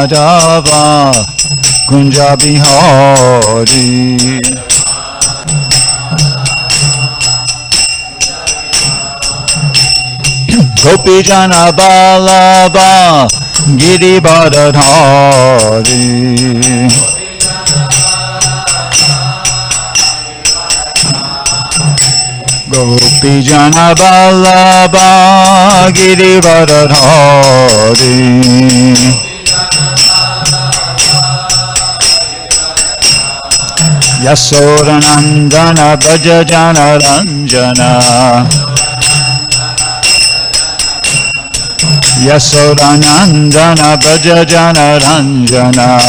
Madhava Kunja Bihari Gopi Jana Balaba Girivardhari Gopi Jana Balaba Girivardhari Yasodanandana Bhaja Jana Ranjana Yasodanandana Bhaja Jana Ranjana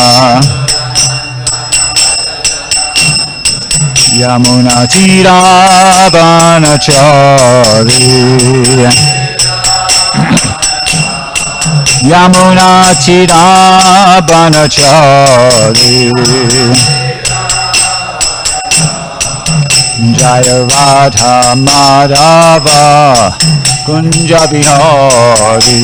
Yamuna Tiravanachari Yamuna Tiravanachari Jaya Radha Madhava Kunja Bihari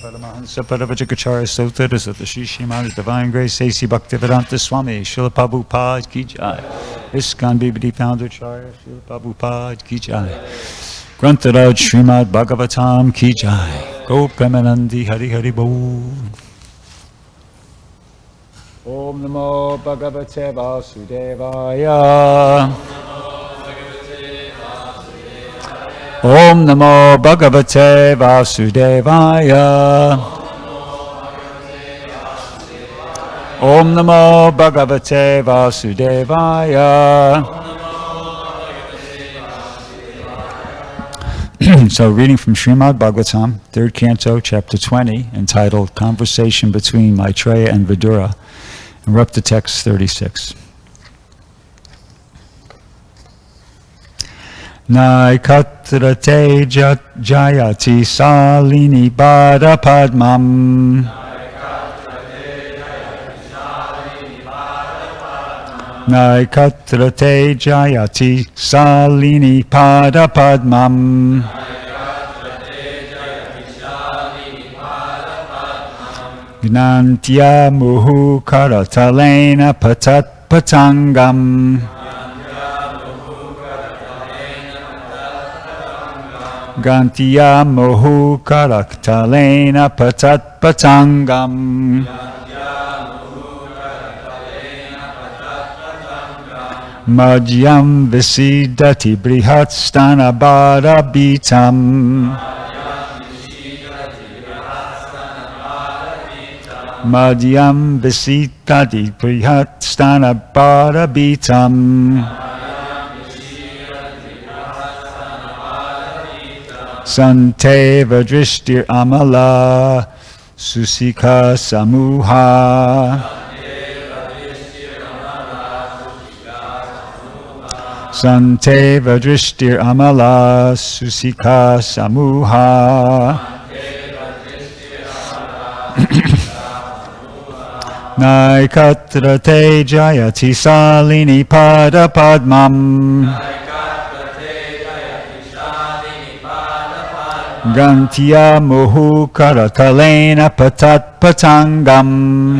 Paramahansa Paravajagacharya Sotaras of the Sri Srimad Divine Grace A.C. Bhaktivedanta Swami Srila Prabhupada Ki Jai ISKCON BBD Founder Acharya Srila Prabhupada Ki Jai Grantaraj Srimad Bhagavatam Ki Jai Go Premanandi Hari Hari Bol Om Namo Bhagavate Vasudevaya Om Namo Bhagavate Vasudevaya Om Namo Bhagavate Vasudevaya So reading from Srimad Bhagavatam, 3rd Canto, Chapter 20, entitled Conversation Between Maitreya and Vidura. And we're up to text 36. Naikatrate jayati salini bada padmam Naikatrate jayati salini pada padmam Gnantya muhu karatalena patat patangam Gantya mohu karaktalena patat patangam Madhyam visidati brihat stana bharabitam Madhyam visidati brihat stana bharabitam Sante Vajrishtir Amala Susika Samuha Sante Vajrishtir Amala Susika Samuha Naikatrate Jayati Salini Pada Padmam Gantya Mohu Karakalena Patat Patangam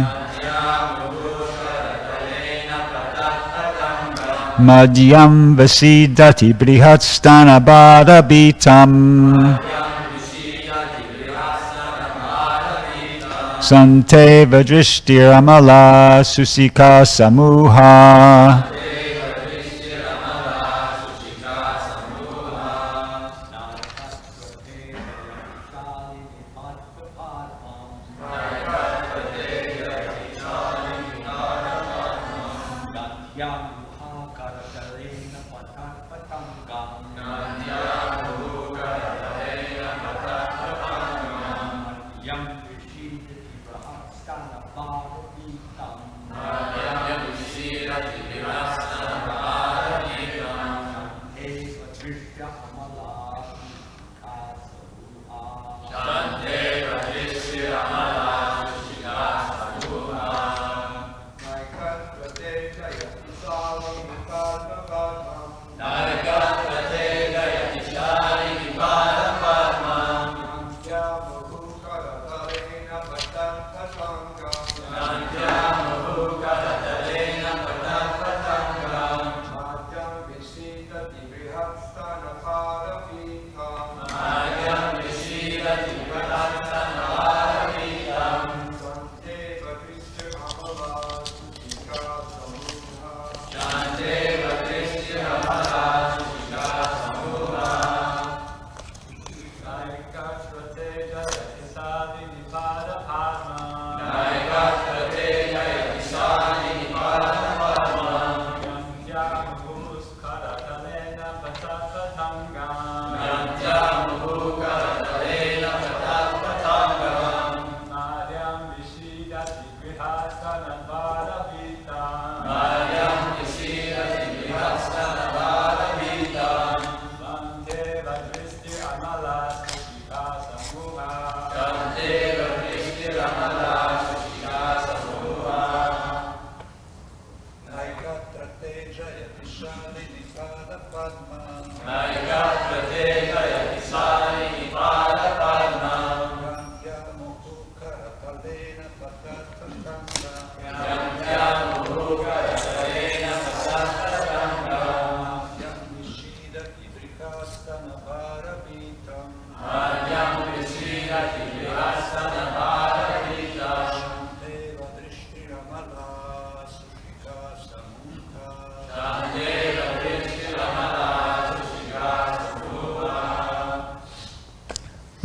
Madhyam Vasidati Brihatstana Bharabitam Sante Vajrishtir Amala Susika Samuha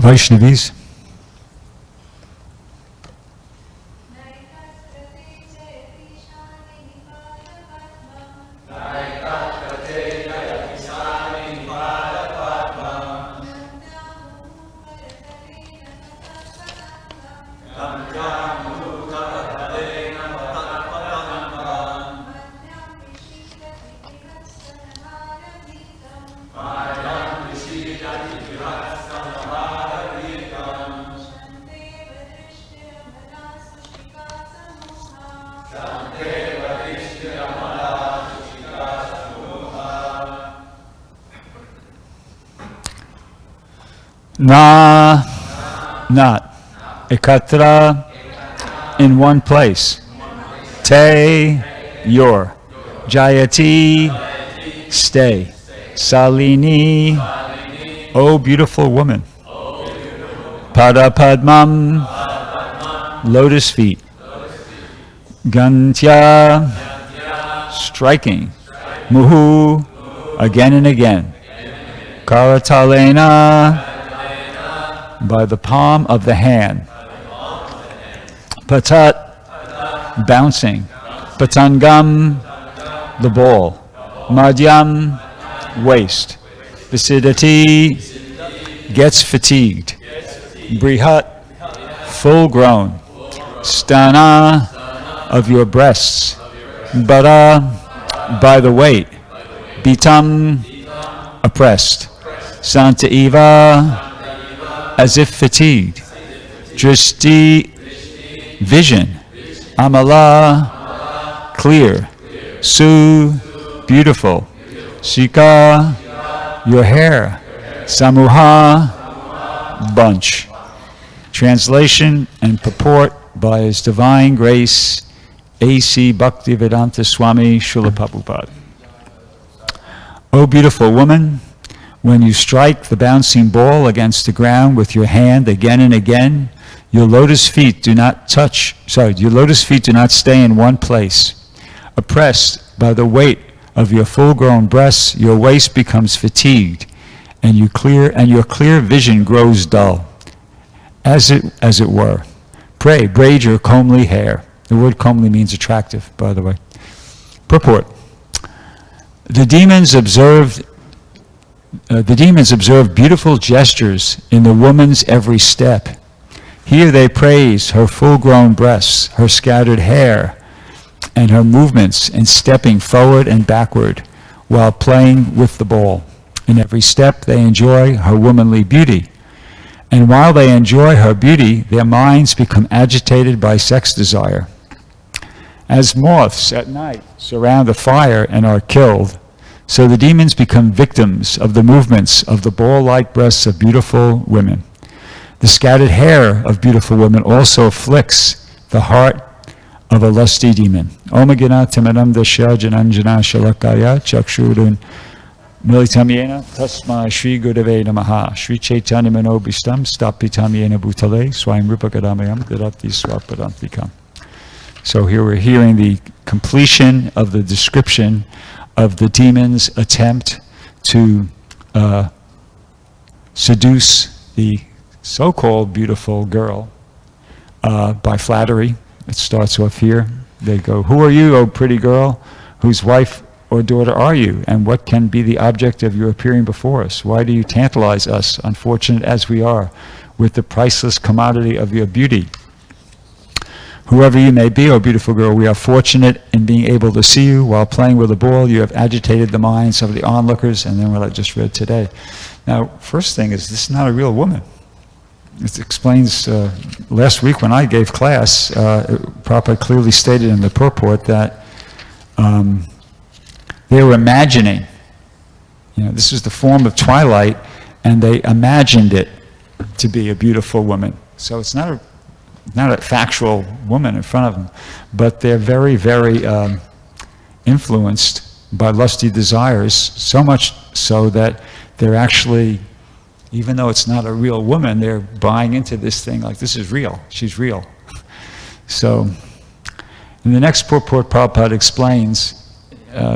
Vaishnavis. Na, not. Ekatra, in one place. Te, your. Jayati, stay. Salini, O beautiful woman. Pada Padmam, lotus feet. Gantya, striking. Muhu, again and again. Karatalena, by the palm of the hand. Patat, bouncing. Patangam, the ball. Madhyam, waist. Visidati, gets fatigued. Brihat, full grown. Stana, of your breasts. Bara, by the weight. Bitam, oppressed. Santa Eva, as if fatigued. Dristi, vision. Amala, clear. Su, beautiful. Shika, your hair. Samuha, bunch. Translation and purport by His Divine Grace, A.C. Bhaktivedanta Swami Srila Prabhupada. O beautiful woman, when you strike the bouncing ball against the ground with your hand again and again, your lotus feet do not stay in one place. Oppressed by the weight of your full-grown breasts, your waist becomes fatigued, and your clear vision grows dull, as it were. Pray, braid your comely hair. The word comely means attractive, by the way. Purport. The demons observed beautiful gestures in the woman's every step. Here they praise her full-grown breasts, her scattered hair, and her movements in stepping forward and backward while playing with the ball. In every step they enjoy her womanly beauty. And while they enjoy her beauty, their minds become agitated by sex desire. As moths at night surround a fire and are killed, so the demons become victims of the movements of the ball-like breasts of beautiful women. The scattered hair of beautiful women also afflicts the heart of a lusty demon. Om Gana Timanam Dasya Jananjana Shalakaya Chakshurun Militam yena tasma Shri Gurave Namaha Shri Chaitanya Manobhishtam Stapitam yena Bhutale Swayam Rupa Gadamayam Dadati Swapadantikam. So here we're hearing the completion of the description of the demon's attempt to seduce the so-called beautiful girl by flattery. It starts off here. They go, "Who are you, O pretty girl? Whose wife or daughter are you? And what can be the object of your appearing before us? Why do you tantalize us, unfortunate as we are, with the priceless commodity of your beauty? Whoever you may be, O beautiful girl, we are fortunate in being able to see you. While playing with a ball, you have agitated the minds of the onlookers," and then what I just read today. Now, first thing is, this is not a real woman. It explains, last week when I gave class, Prabhupada clearly stated in the purport that they were imagining, this is the form of twilight, and they imagined it to be a beautiful woman. So it's not a factual woman in front of them, but they're very, very influenced by lusty desires, so much so that they're actually, even though it's not a real woman, they're buying into this thing like, this is real, she's real. So in the next purport, Prabhupada explains,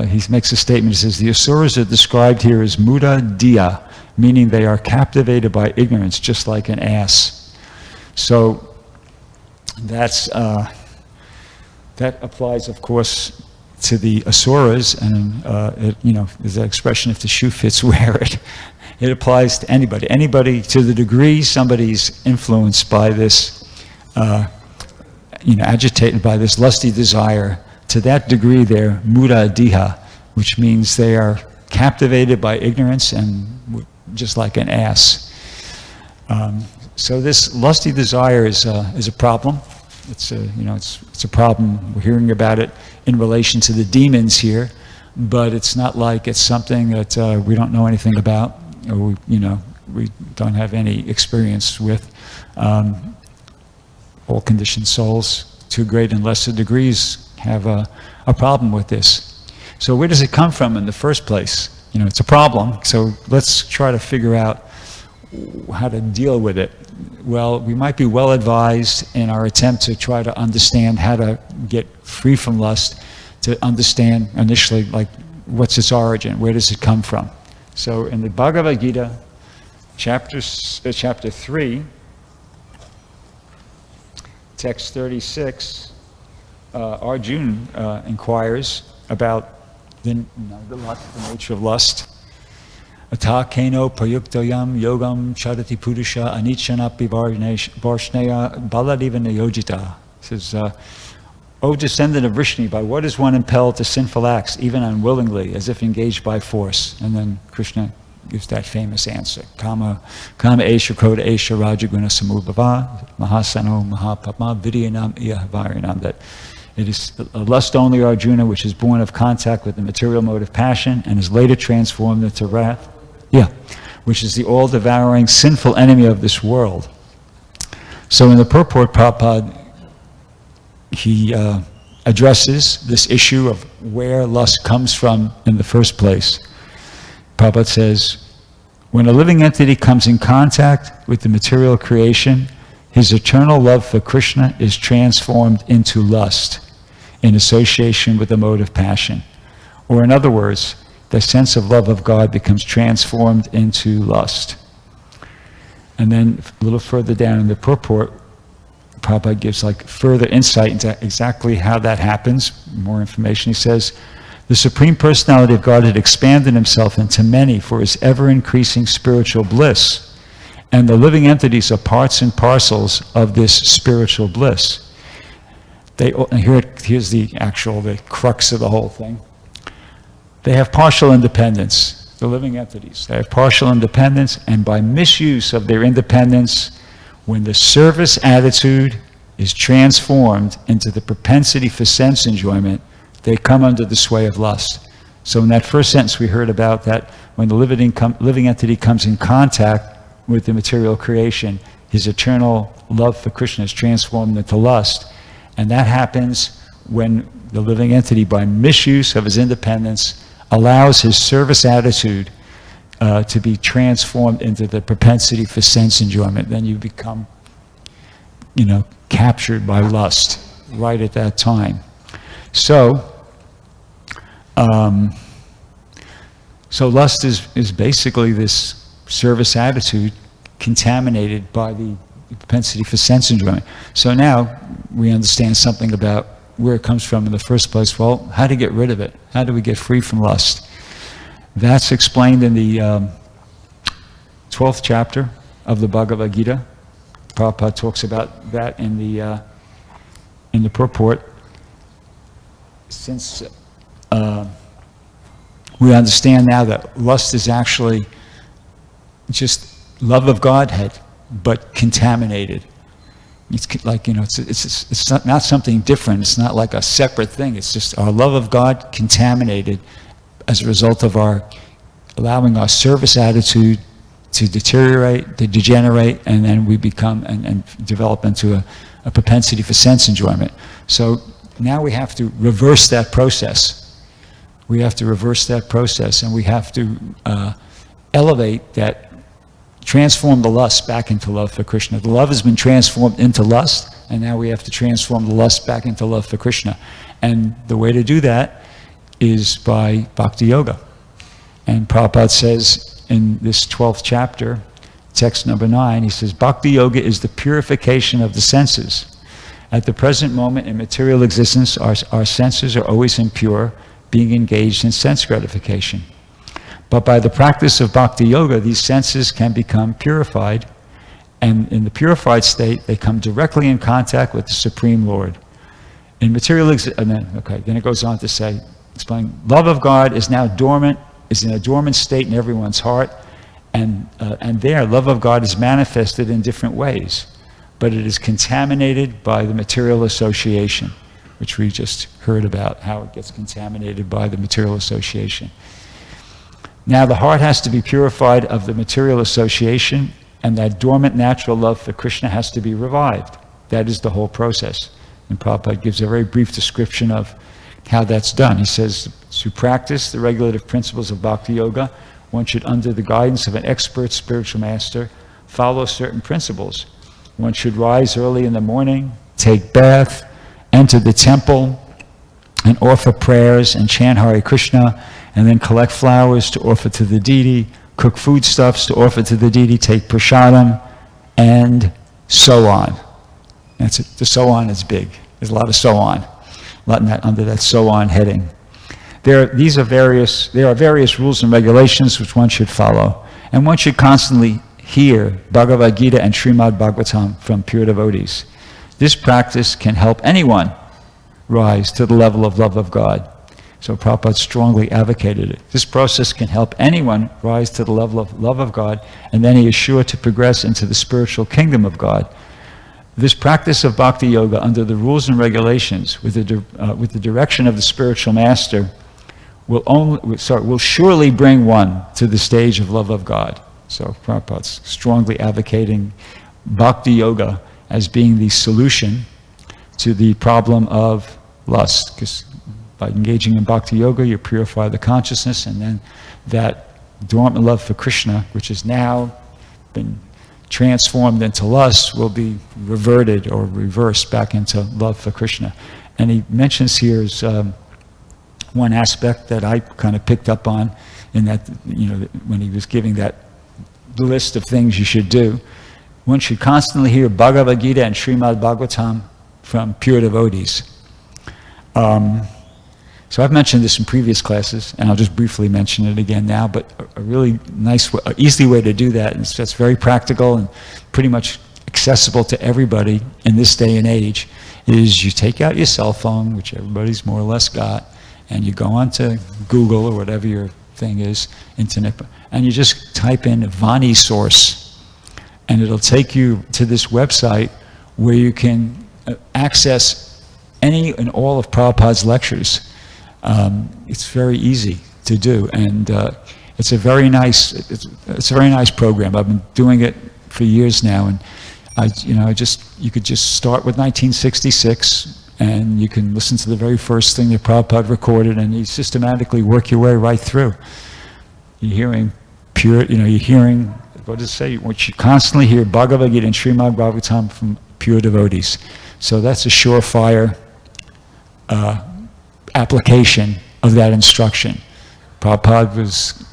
he makes a statement, he says, the asuras are described here as muda diya, meaning they are captivated by ignorance, just like an ass. So that applies, of course, to the asuras, and there's that expression, if the shoe fits, wear it. It applies to anybody. Anybody, to the degree somebody's influenced by this, agitated by this lusty desire, to that degree they're muda diha, which means they are captivated by ignorance and just like an ass. So this lusty desire is a problem. It's a problem. We're hearing about it in relation to the demons here, but it's not like it's something that we don't know anything about, or we don't have any experience with. All conditioned souls, to great and lesser degrees, have a problem with this. So where does it come from in the first place? It's a problem. So let's try to figure out how to deal with it. Well, we might be well advised in our attempt to try to understand how to get free from lust, to understand initially, like, what's its origin? Where does it come from? So in the Bhagavad Gita, chapter 3, text 36, Arjuna inquires about the nature of lust. Ata keno prayuktoyam yogam chadati purusha anichanapi varshneya baladivana yojita. Says, O descendant of Vrishni, by what is one impelled to sinful acts, even unwillingly, as if engaged by force? And then Krishna gives that famous answer. Kama esha kroda esha rajaguna samudbhava mahasano mahapapma vidyanam iyahavaryanam. That it is a lust only, Arjuna, which is born of contact with the material mode of passion and is later transformed into wrath. Which is the all-devouring sinful enemy of this world. So in the purport, Prabhupada, he addresses this issue of where lust comes from in the first place. Prabhupada says, when a living entity comes in contact with the material creation, his eternal love for Krishna is transformed into lust in association with the mode of passion. Or in other words, the sense of love of God becomes transformed into lust. And then a little further down in the purport, Prabhupada gives further insight into exactly how that happens, more information. He says, the Supreme Personality of God had expanded himself into many for his ever-increasing spiritual bliss. And the living entities are parts and parcels of this spiritual bliss. Here's the crux of the whole thing. They have partial independence, the living entities. They have partial independence, and by misuse of their independence, when the service attitude is transformed into the propensity for sense enjoyment, they come under the sway of lust. So in that first sentence we heard about that when the living entity comes in contact with the material creation, his eternal love for Krishna is transformed into lust. And that happens when the living entity, by misuse of his independence, allows his service attitude to be transformed into the propensity for sense enjoyment. Then you become, captured by lust right at that time. So lust is basically this service attitude contaminated by the propensity for sense enjoyment. So now we understand something about where it comes from in the first place. Well, how to get rid of it? How do we get free from lust? That's explained in the 12th chapter of the Bhagavad Gita. Prabhupada talks about that in the purport. Since we understand now that lust is actually just love of Godhead, but contaminated. It's like, it's not something different. It's not like a separate thing. It's just our love of God contaminated as a result of our allowing our service attitude to deteriorate, to degenerate, and then we become and develop into a propensity for sense enjoyment. So now we have to reverse that process. We have to reverse that process, and we have to elevate that, transform the lust back into love for Krishna. The love has been transformed into lust, and now we have to transform the lust back into love for Krishna. And the way to do that is by bhakti yoga. And Prabhupada says in this 12th chapter, text number 9, he says, Bhakti yoga is the purification of the senses. At the present moment in material existence, our senses are always impure, being engaged in sense gratification. But by the practice of bhakti yoga, these senses can become purified, and in the purified state, they come directly in contact with the Supreme Lord. In material then it goes on to say, explain, love of God is now dormant, is in a dormant state in everyone's heart, and there, love of God is manifested in different ways, but it is contaminated by the material association, which we just heard about, how it gets contaminated by the material association. Now the heart has to be purified of the material association, and that dormant natural love for Krishna has to be revived. That is the whole process. And Prabhupada gives a very brief description of how that's done. He says, to practice the regulative principles of bhakti yoga, one should, under the guidance of an expert spiritual master, follow certain principles. One should rise early in the morning, take bath, enter the temple, and offer prayers and chant Hare Krishna, and then collect flowers to offer to the deity, cook foodstuffs to offer to the deity, take prasadam, and so on. That's it. The so on is big. There's a lot of so on, a lot in that, under that so on heading. There are various rules and regulations which one should follow, and one should constantly hear Bhagavad Gita and Srimad Bhagavatam from pure devotees. This practice can help anyone rise to the level of love of God. So Prabhupada strongly advocated it. This process can help anyone rise to the level of love of God, and then he is sure to progress into the spiritual kingdom of God. This practice of bhakti yoga under the rules and regulations with the direction of the spiritual master will surely bring one to the stage of love of God. So Prabhupada's strongly advocating bhakti yoga as being the solution to the problem of lust, because by engaging in bhakti yoga, you purify the consciousness, and then that dormant love for Krishna, which has now been transformed into lust, will be reverted or reversed back into love for Krishna. And he mentions here is one aspect that I kind of picked up on in that, when he was giving that list of things you should do. One should constantly hear Bhagavad Gita and Srimad Bhagavatam from pure devotees. So I've mentioned this in previous classes, and I'll just briefly mention it again now, but a really nice, easy way to do that, and that's very practical and pretty much accessible to everybody in this day and age, is you take out your cell phone, which everybody's more or less got, and you go on to Google or whatever your thing is, internet, and you just type in Vani source, and it'll take you to this website where you can access any and all of Prabhupada's lectures. It's very easy to do, and it's a very nice program. I've been doing it for years now, and you could just start with 1966, and you can listen to the very first thing that Prabhupada recorded, and you systematically work your way right through. You're hearing pure, you're hearing, what does it say? What you constantly hear, Bhagavad Gita and Srimad Bhagavatam from pure devotees. So that's a surefire application of that instruction. Prabhupada was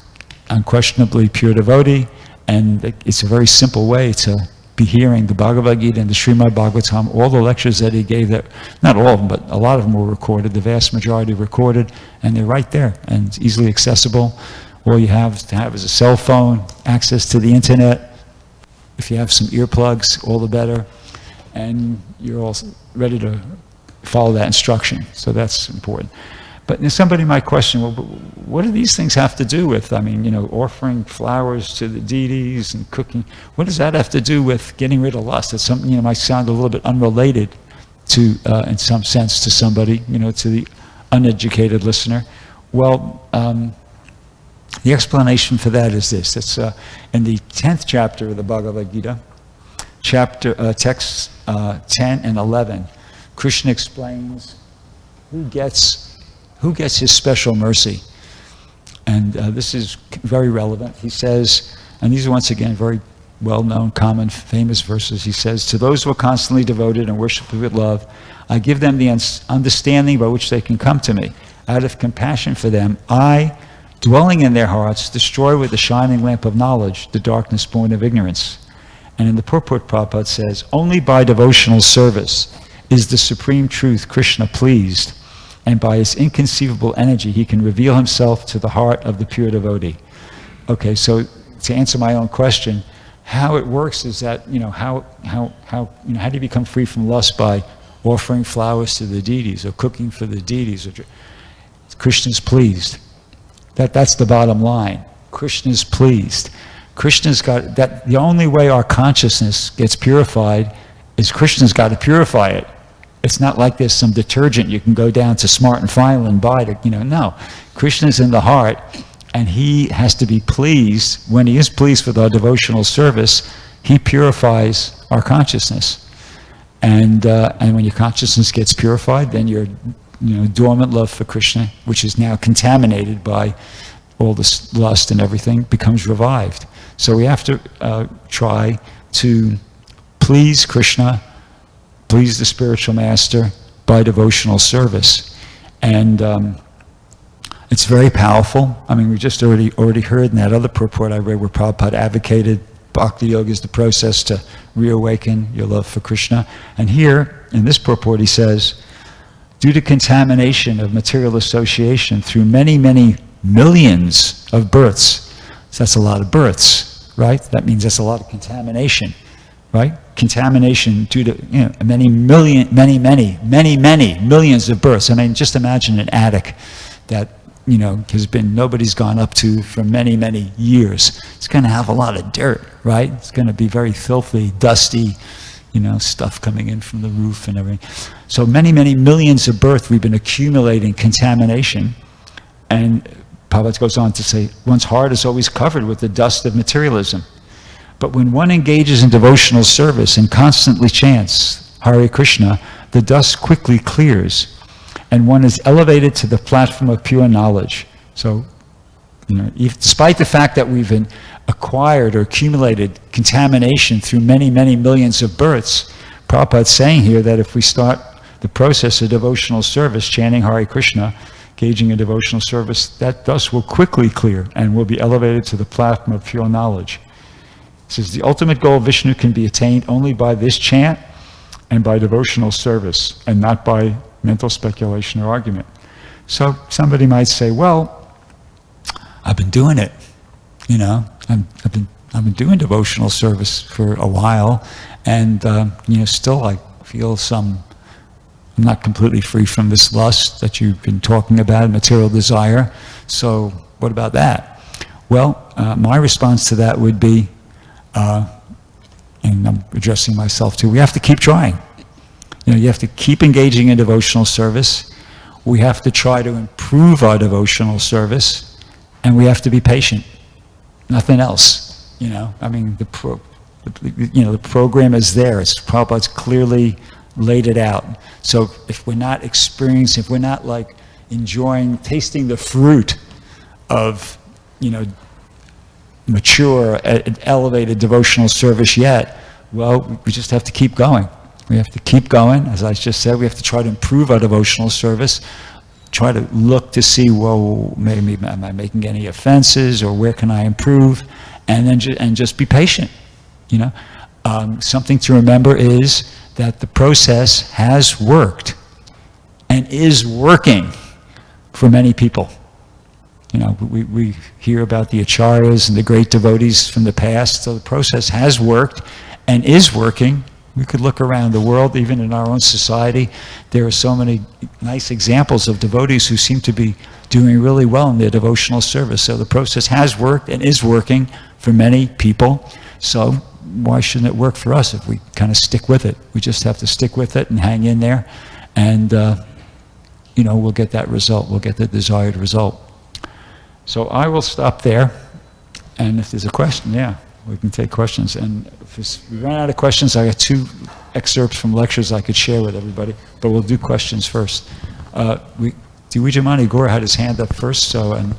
unquestionably pure devotee, and it's a very simple way to be hearing the Bhagavad Gita and the Srimad Bhagavatam, all the lectures that he gave, that not all of them, but a lot of them were recorded, the vast majority recorded, and they're right there and easily accessible. All you have to have is a cell phone, access to the internet. If you have some earplugs, all the better, and you're all ready to follow that instruction. So that's important. But somebody might question, well, what do these things have to do with, offering flowers to the deities and cooking? What does that have to do with getting rid of lust? It's something, might sound a little bit unrelated to, in some sense, to somebody, to the uneducated listener. Well, the explanation for that is this. It's in the 10th chapter of the Bhagavad Gita, texts 10 and 11. Krishna explains who gets his special mercy. And this is very relevant. He says, and these are once again very well-known, common, famous verses. He says, to those who are constantly devoted and worship with love, I give them the understanding by which they can come to me. Out of compassion for them, I, dwelling in their hearts, destroy with the shining lamp of knowledge the darkness born of ignorance. And in the purport, Prabhupada says, only by devotional service is the supreme truth Krishna pleased, and by his inconceivable energy he can reveal himself to the heart of the pure devotee. Okay, so to answer my own question, how it works is that, how do you become free from lust? By offering flowers to the deities, or cooking for the deities, or Krishna's pleased. That's the bottom line. Krishna's pleased. Krishna's got that. The only way our consciousness gets purified is Krishna's got to purify it. It's not like there's some detergent you can go down to Smart and Final and buy to, no. Krishna's in the heart, and he has to be pleased. When he is pleased with our devotional service, he purifies our consciousness. And when your consciousness gets purified, then your dormant love for Krishna, which is now contaminated by all this lust and everything, becomes revived. So we have to try to please Krishna, please the spiritual master by devotional service. And it's very powerful. We just already heard in that other purport I read where Prabhupada advocated Bhakti Yoga is the process to reawaken your love for Krishna. And here, in this purport, he says, due to contamination of material association through many, many millions of births, so that's a lot of births, right? That means that's a lot of contamination, right? Contamination due to many millions of births. Just imagine an attic that nobody's gone up to for many, many years. It's going to have a lot of dirt, right? It's going to be very filthy, dusty, stuff coming in from the roof and everything. So many, many millions of births we've been accumulating contamination. And Prabhupada goes on to say, one's heart is always covered with the dust of materialism. But when one engages in devotional service and constantly chants Hare Krishna, the dust quickly clears, and one is elevated to the platform of pure knowledge. So, despite the fact that we've been acquired or accumulated contamination through many, many millions of births, Prabhupada's saying here that if we start the process of devotional service, chanting Hare Krishna, engaging in devotional service, that dust will quickly clear and will be elevated to the platform of pure knowledge. It says the ultimate goal of Vishnu can be attained only by this chant and by devotional service, and not by mental speculation or argument. So somebody might say, well, I've been doing it. I've been doing devotional service for a while, and still I feel I'm not completely free from this lust that you've been talking about, material desire. So what about that? Well, my response to that would be, and I'm addressing myself too, we have to keep trying. You have to keep engaging in devotional service. We have to try to improve our devotional service, and we have to be patient. Nothing else. The program is there. Prabhupada's clearly laid it out. So if we're not experiencing, if we're not enjoying, tasting the fruit of, mature, elevated devotional service yet, well, we just have to keep going. We have to keep going. As I just said, we have to try to improve our devotional service, try to look to see, well, maybe am I making any offenses, or where can I improve? And then just be patient, you know. Something to remember is that the process has worked and is working for many people. You know, we hear about the acharyas and the great devotees from the past, so the process has worked and is working. We could look around the world, even in our own society. There are so many nice examples of devotees who seem to be doing really well in their devotional service. So the process has worked and is working for many people. So why shouldn't it work for us if we kind of stick with it? We just have to stick with it and hang in there, and you know, we'll get that result. We'll get the desired result. So I will stop there, and if there's a question, yeah, we can take questions. And if we run out of questions, I got 2 excerpts from lectures I could share with everybody, but we'll do questions first. Dwijamani Gore had his hand up first, so, and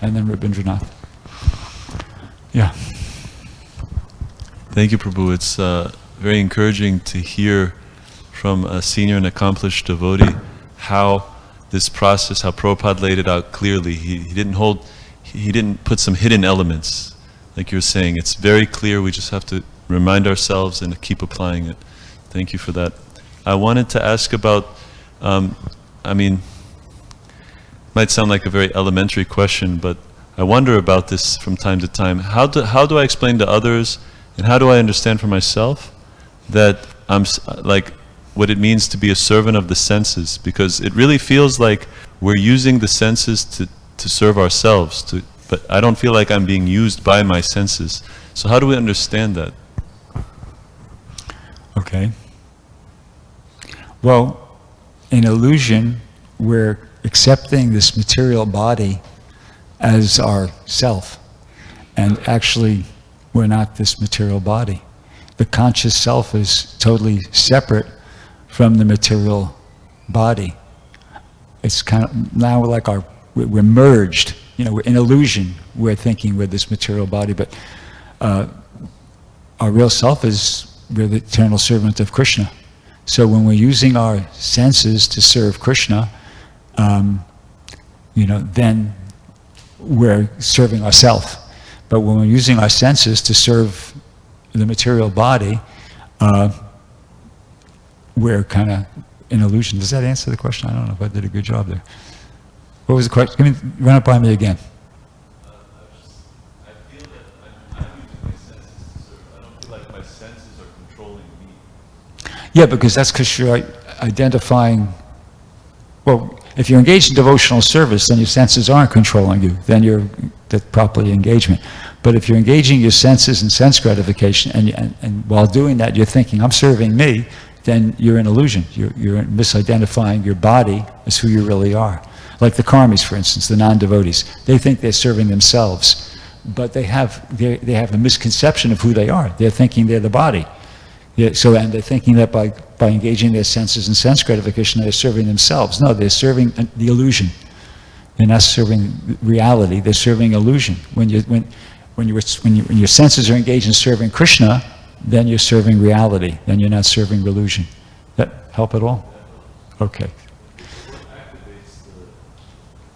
then Rabindranath. Yeah. Thank you, Prabhu. It's very encouraging to hear from a senior and accomplished devotee how this process, how Prabhupada laid it out clearly. He didn't put some hidden elements, like you're saying. It's very clear. We just have to remind ourselves and keep applying it. Thank you for that. I wanted to ask about, I mean, might sound like a very elementary question, but I wonder about this from time to time. How do I explain to others, and how do I understand for myself that I'm like what it means to be a servant of the senses? Because it really feels like we're using the senses to serve ourselves, but I don't feel like I'm being used by my senses. So how do we understand that? Okay. Well, in illusion, we're accepting this material body as our self, and actually we're not this material body. The conscious self is totally separate from the material body. It's kind of, now we're merged, you know, we're in illusion. We're thinking we're this material body, but our real self is, we're the eternal servant of Krishna. So when we're using our senses to serve Krishna, you know, then we're serving ourselves. But when we're using our senses to serve the material body, we're kind of in illusion. Does that answer the question? I don't know if I did a good job there. What was the question? Run it by me again. I feel that I'm using my senses to serve. I don't feel like my senses are controlling me. Yeah, because that's because you're identifying, well, if you're engaged in devotional service, then your senses aren't controlling you. Then you're that properly engagement. But if you're engaging your senses in sense gratification, and while doing that you're thinking, I'm serving me, then you're in illusion. You're misidentifying your body as who you really are. Like the karmis, for instance, the non-devotees. They think they're serving themselves, but they have a misconception of who they are. They're thinking they're the body. Yeah, and they're thinking that by engaging their senses in sense gratification, they're serving themselves. No, they're serving the illusion. They're not serving reality. They're serving illusion. When your senses are engaged in serving Krishna, then you're serving reality. Then you're not serving illusion. That help at all? Okay.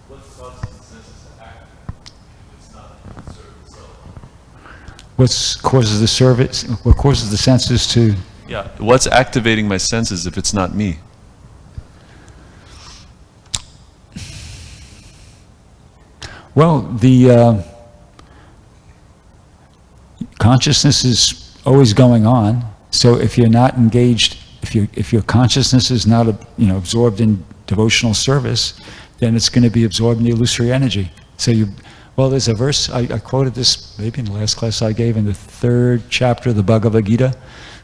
What causes the senses to act if it's not serving itself? What causes the senses to? Yeah, what's activating my senses if it's not me? Well, the consciousness is always going on. So if you're not engaged, if your consciousness is not absorbed in devotional service, then it's going to be absorbed in the illusory energy. So there's a verse, I quoted this maybe in the last class I gave in the 3rd chapter of the Bhagavad Gita.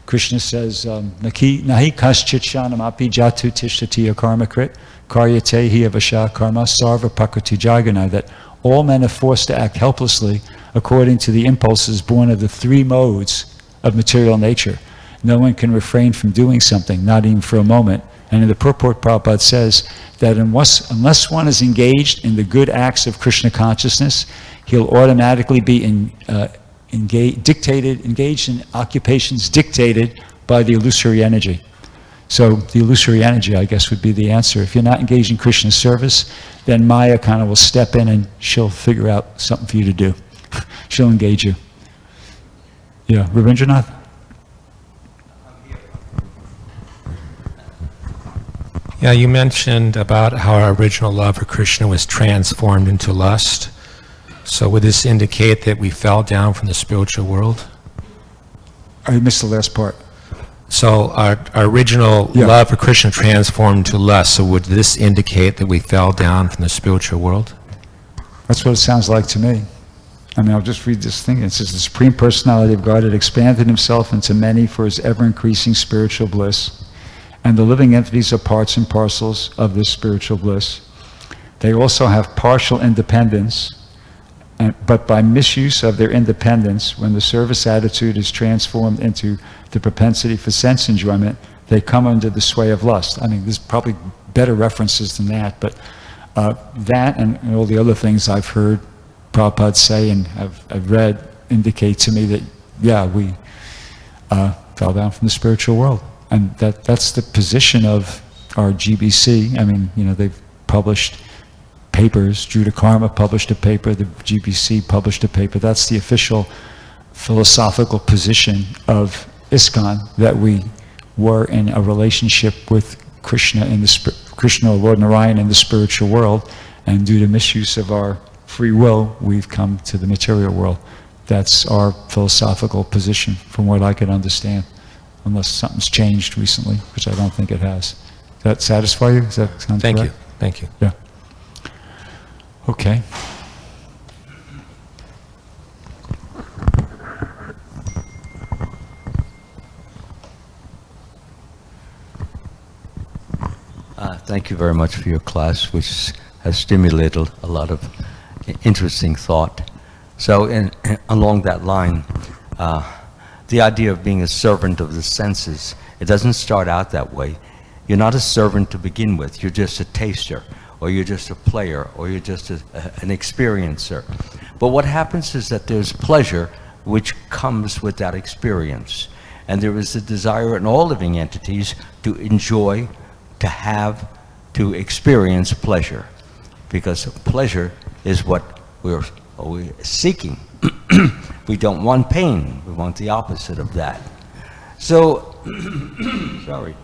Krishna says, Nahi kaschit shanam api jatu tishtati karmakrit karyate hi avasha karma sarva prakriti jagana, that all men are forced to act helplessly according to the impulses born of the 3 modes of material nature. No one can refrain from doing something, not even for a moment. And in the purport, Prabhupada says that unless one is engaged in the good acts of Krishna consciousness, he'll automatically be engaged in occupations dictated by the illusory energy. So the illusory energy, I guess, would be the answer. If you're not engaged in Krishna service, then Maya kind of will step in and she'll figure out something for you to do. She'll engage you. Yeah, Ravindranath? Yeah, you mentioned about how our original love for Krishna was transformed into lust. So would this indicate that we fell down from the spiritual world? I missed the last part. So our original love for Krishna transformed into lust. So would this indicate that we fell down from the spiritual world? That's what it sounds like to me. I mean, I'll just read this thing. It says, the Supreme Personality of God had expanded himself into many for his ever-increasing spiritual bliss. And the living entities are parts and parcels of this spiritual bliss. They also have partial independence, but by misuse of their independence, when the service attitude is transformed into the propensity for sense enjoyment, they come under the sway of lust. I mean, there's probably better references than that, but that and all the other things I've heard Prabhupada say and I've read indicate to me that, yeah, we fell down from the spiritual world. And that's the position of our GBC. I mean, you know, they've published papers. Judah Karma published a paper. The GBC published a paper. That's the official philosophical position of ISKCON, that we were in a relationship with Krishna, Krishna or Lord Narayan in the spiritual world, and due to misuse of our free will, we've come to the material world. That's our philosophical position, from what I could understand, unless something's changed recently, which I don't think it has. Does that satisfy you? Does that sound correct? Thank you. Yeah. Okay. Thank you very much for your class, which has stimulated a lot of interesting thought. So along that line, the idea of being a servant of the senses, it doesn't start out that way. You're not a servant to begin with. You're just a taster, or you're just a player, or you're just an experiencer. But what happens is that there's pleasure which comes with that experience. And there is a desire in all living entities to enjoy, to have, to experience pleasure. Because pleasure is what we're seeking. We don't want pain. We want the opposite of that. So, sorry.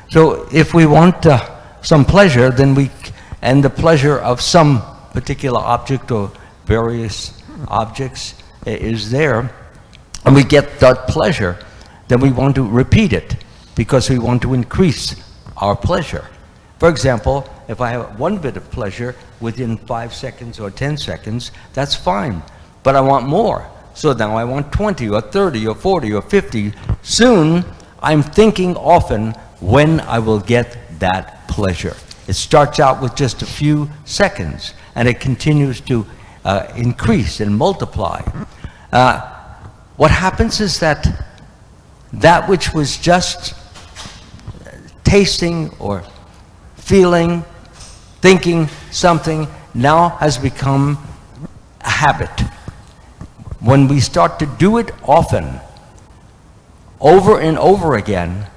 So if we want some pleasure, then and the pleasure of some particular object or various objects is there, and we get that pleasure, then we want to repeat it because we want to increase our pleasure. For example, if I have one bit of pleasure within 5 seconds or 10 seconds, that's fine, but I want more. So now I want 20 or 30 or 40 or 50. Soon, I'm thinking often when I will get that pleasure. It starts out with just a few seconds, and it continues to increase and multiply. What happens is that which was just tasting or feeling, thinking something, now has become a habit. When we start to do it often, over and over again,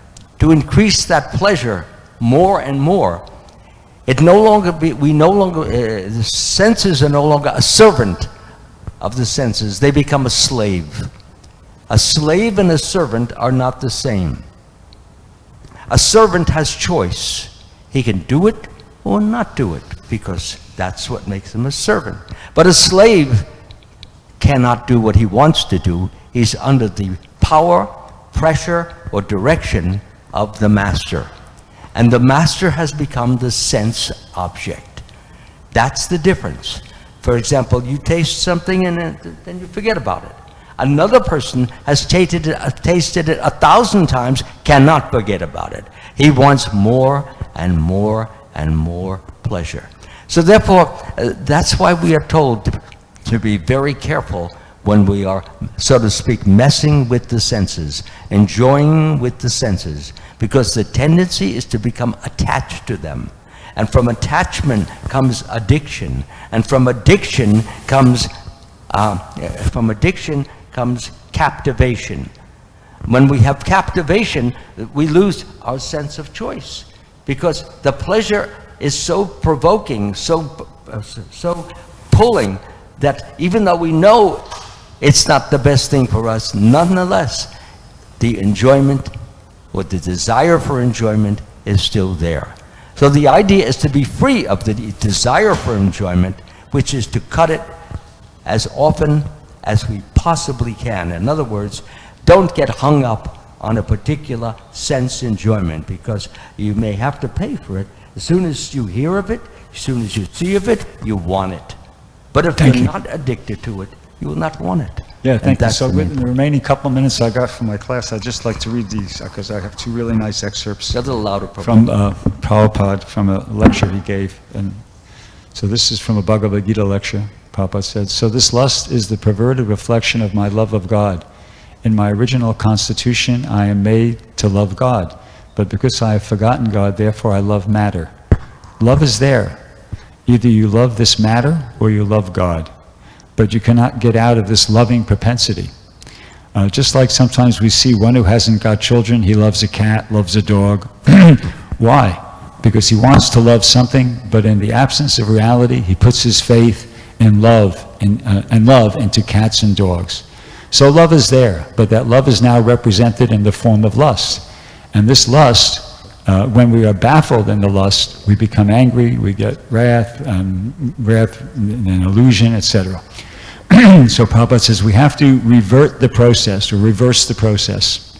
to increase that pleasure more and more, the senses are no longer a servant of the senses. They become a slave. A slave and a servant are not the same. A servant has choice. He can do it or not do it, because that's what makes him a servant. But a slave cannot do what he wants to do. He's under the power, pressure, or direction of the master. And the master has become the sense object. That's the difference. For example, you taste something and then you forget about it. Another person has tasted it 1,000 times, cannot forget about it. He wants more and more and more pleasure. So therefore, that's why we are told to be very careful when we are, so to speak, messing with the senses, enjoying with the senses, because the tendency is to become attached to them. And from attachment comes addiction, and from addiction comes From addiction comes captivation. When we have captivation, we lose our sense of choice, because the pleasure is so provoking, so pulling, that even though we know it's not the best thing for us, nonetheless, the enjoyment or the desire for enjoyment is still there. So the idea is to be free of the desire for enjoyment, which is to cut it as often as we possibly can. In other words, don't get hung up on a particular sense enjoyment, because you may have to pay for it. As soon as you hear of it, as soon as you see of it, you want it. But if you're not addicted to it, you will not want it. Yeah, thank you. So the in the remaining couple minutes I got from my class, I'd just like to read these, because I have two really nice excerpts A little louder, from Prabhupada, from a lecture he gave. And so this is from a Bhagavad Gita lecture. Prabhupada said, "So this lust is the perverted reflection of my love of God. In my original constitution, I am made to love God. But because I have forgotten God, therefore I love matter. Love is there. Either you love this matter or you love God. But you cannot get out of this loving propensity. Just like sometimes we see one who hasn't got children, he loves a cat, loves a dog. Why? Because he wants to love something, but in the absence of reality, he puts his faith in love, and love into cats and dogs. So love is there, but that love is now represented in the form of lust. And this lust, when we are baffled in the lust, we become angry, we get wrath and illusion, etc. So Prabhupada says we have to revert the process, or reverse the process.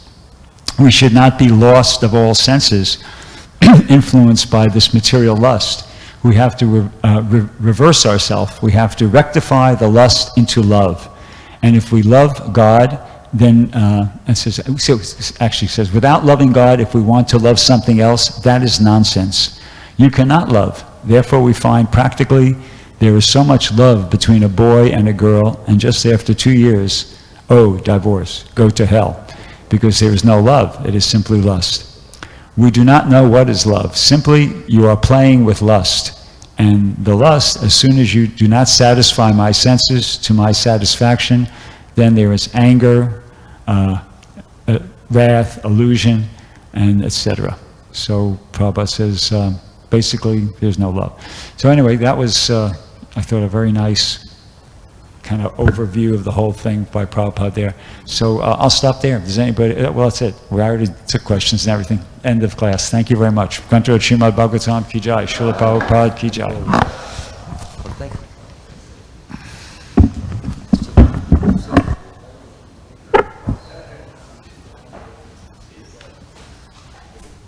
We should not be lost of all senses, influenced by this material lust. We have to reverse ourselves. We have to rectify the lust into love. And if we love God, then it actually says, without loving God, if we want to love something else, that is nonsense. You cannot love. Therefore, we find practically there is so much love between a boy and a girl, and just after 2 years, oh, divorce, go to hell, because there is no love. It is simply lust. We do not know what is love. Simply, you are playing with lust. And the lust, as soon as you do not satisfy my senses to my satisfaction, then there is anger, wrath, illusion, and etc. So Prabhupada says, basically, there's no love. So anyway, that was, I thought, a very nice kind of overview of the whole thing by Prabhupada there. So I'll stop there. If there's anybody, well, that's it. We already took questions and everything. End of class. Thank you very much. Kanto Srimad Bhagavatam Ki Jai. Srila Prabhupada Ki Jai.